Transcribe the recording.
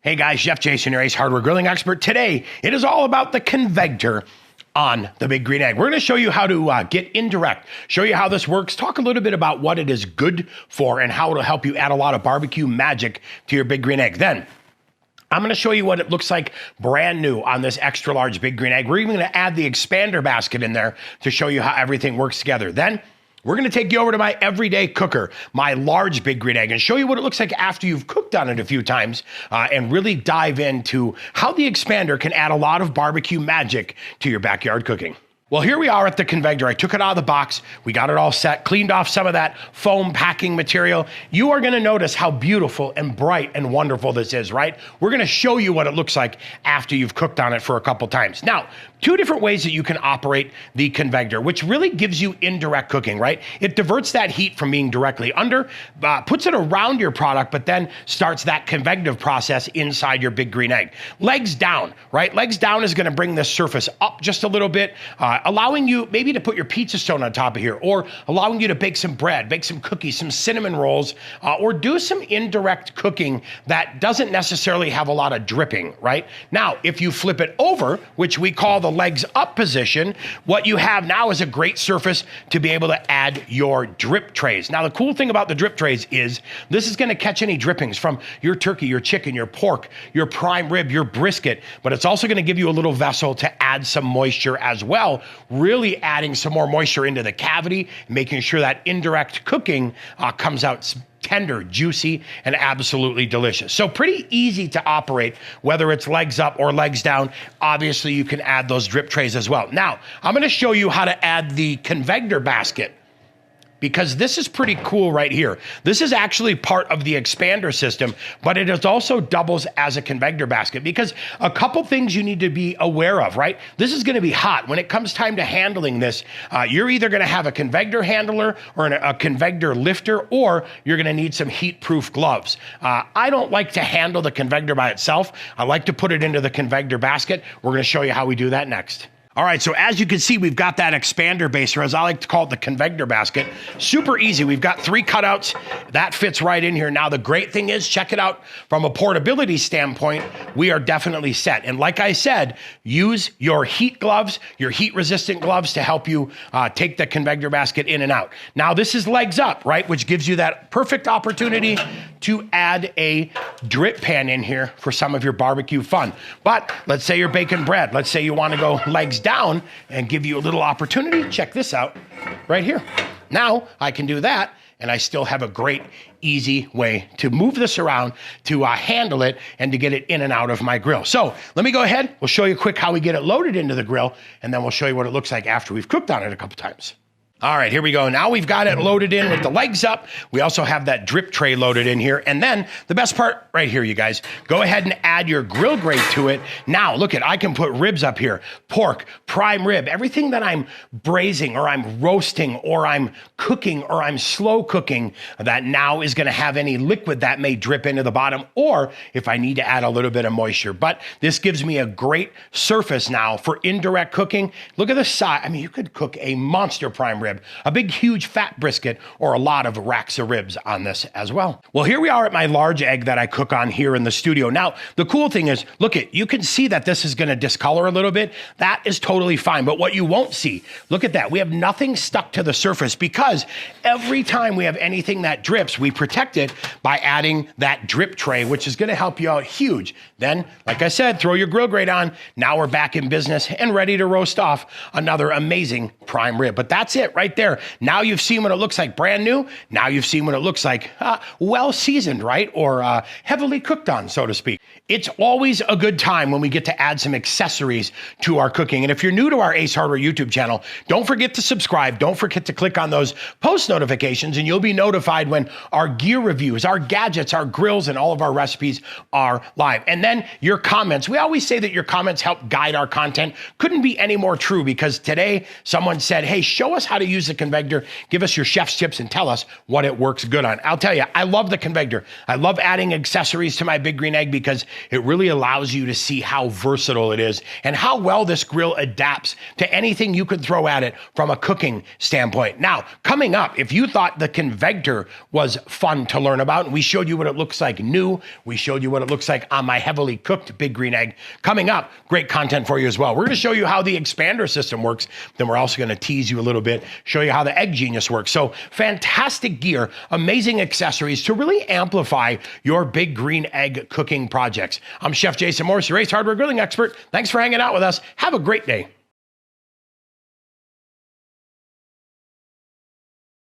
Hey guys, Chef Jason, your Ace Hardware grilling expert. Today, it is all about the ConvEGGtor on the Big Green Egg. We're gonna show you how to get indirect, show you how this works, talk a little bit about what it is good for and how it'll help you add a lot of barbecue magic to your Big Green Egg. Then, I'm gonna show you what it looks like brand new on this extra large Big Green Egg. We're even gonna add the expander basket in there to show you how everything works together. Then, we're gonna take you over to my everyday cooker, my large Big Green Egg, and show you what it looks like after you've cooked on it a few times and really dive into how the expander can add a lot of barbecue magic to your backyard cooking. Well, here we are at the ConvEGGtor. I took it out of the box. We got it all set, cleaned off some of that foam packing material. You are gonna notice how beautiful and bright and wonderful this is, right? We're gonna show you what it looks like after you've cooked on it for a couple times. Now, two different ways that you can operate the ConvEGGtor, which really gives you indirect cooking, right? It diverts that heat from being directly under, puts it around your product, but then starts that convective process inside your Big Green Egg. Legs down, right? Legs down is gonna bring this surface up just a little bit, allowing you maybe to put your pizza stone on top of here, or allowing you to bake some bread, bake some cookies, some cinnamon rolls, or do some indirect cooking that doesn't necessarily have a lot of dripping, right? Now, if you flip it over, which we call the legs up position, what you have now is a great surface to be able to add your drip trays. Now, the cool thing about the drip trays is this is gonna catch any drippings from your turkey, your chicken, your pork, your prime rib, your brisket, but it's also gonna give you a little vessel to add some moisture as well, really adding some more moisture into the cavity, making sure that indirect cooking comes out tender, juicy, and absolutely delicious. So pretty easy to operate, whether it's legs up or legs down. Obviously, you can add those drip trays as well. Now, I'm gonna show you how to add the ConvEGGtor basket, because this is pretty cool right here. This is actually part of the expander system, but it is also doubles as a ConvEGGtor basket, because a couple things you need to be aware of, right? This is gonna be hot. When it comes time to handling this, you're either gonna have a ConvEGGtor handler or a ConvEGGtor lifter, or you're gonna need some heat-proof gloves. I don't like to handle the ConvEGGtor by itself. I like to put it into the ConvEGGtor basket. We're gonna show you how we do that next. All right, so as you can see, we've got that expander base, or as I like to call it, the ConvEGGtor basket. Super easy. We've got 3 cutouts. That fits right in here. Now, the great thing is, check it out, from a portability standpoint, we are definitely set. And like I said, use your heat gloves, your heat-resistant gloves to help you take the ConvEGGtor basket in and out. Now, this is legs up, right, which gives you that perfect opportunity to add a drip pan in here for some of your barbecue fun. But let's say you're baking bread. Let's say you want to go legs down and give you a little opportunity. Check this out right here. Now I can do that, and I still have a great, easy way to move this around, to handle it, and to get it in and out of my grill. So let me go ahead. We'll show you quick how we get it loaded into the grill, and then we'll show you what it looks like after we've cooked on it a couple times. All right, here we go. Now we've got it loaded in with the legs up. We also have that drip tray loaded in here. And then the best part right here, you guys, go ahead and add your grill grate to it. Now, look I can put ribs up here, pork, prime rib, everything that I'm braising or I'm roasting or I'm cooking or I'm slow cooking that now is gonna have any liquid that may drip into the bottom, or if I need to add a little bit of moisture. But this gives me a great surface now for indirect cooking. Look at the size. I mean, you could cook a monster prime rib, a big, huge fat brisket, or a lot of racks of ribs on this as well. Well, here we are at my large egg that I cook on here in the studio. Now, the cool thing is, you can see that this is gonna discolor a little bit. That is totally fine, but what you won't see, look at that. We have nothing stuck to the surface, because every time we have anything that drips, we protect it by adding that drip tray, which is gonna help you out huge. Then, like I said, throw your grill grate on. Now we're back in business and ready to roast off another amazing prime rib. But that's it right there. Now you've seen what it looks like brand new. Now you've seen what it looks like well seasoned, right? Or heavily cooked on, so to speak. It's always a good time when we get to add some accessories to our cooking. And if you're new to our Ace Hardware YouTube channel, don't forget to subscribe. Don't forget to click on those post notifications, and you'll be notified when our gear reviews, our gadgets, our grills, and all of our recipes are live. And then your comments. We always say that your comments help guide our content. Couldn't be any more true, because today someone said, hey, show us how to use the ConvEGGtor, give us your chef's tips, and tell us what it works good on. I'll tell you, I love the ConvEGGtor. I love adding accessories to my Big Green Egg, because it really allows you to see how versatile it is and how well this grill adapts to anything you could throw at it from a cooking standpoint. Now, coming up, if you thought the ConvEGGtor was fun to learn about, and we showed you what it looks like new, we showed you what it looks like on my heavily cooked big green egg. Coming up, great content for you as well. We're gonna show you how the EGGspander system works. Then we're also gonna tease you a little bit, show you how the Egg Genius works. So fantastic gear, amazing accessories to really amplify your big green egg cooking projects. I'm Chef Jason Morris, your Ace Hardware Grilling Expert. Thanks for hanging out with us. Have a great day.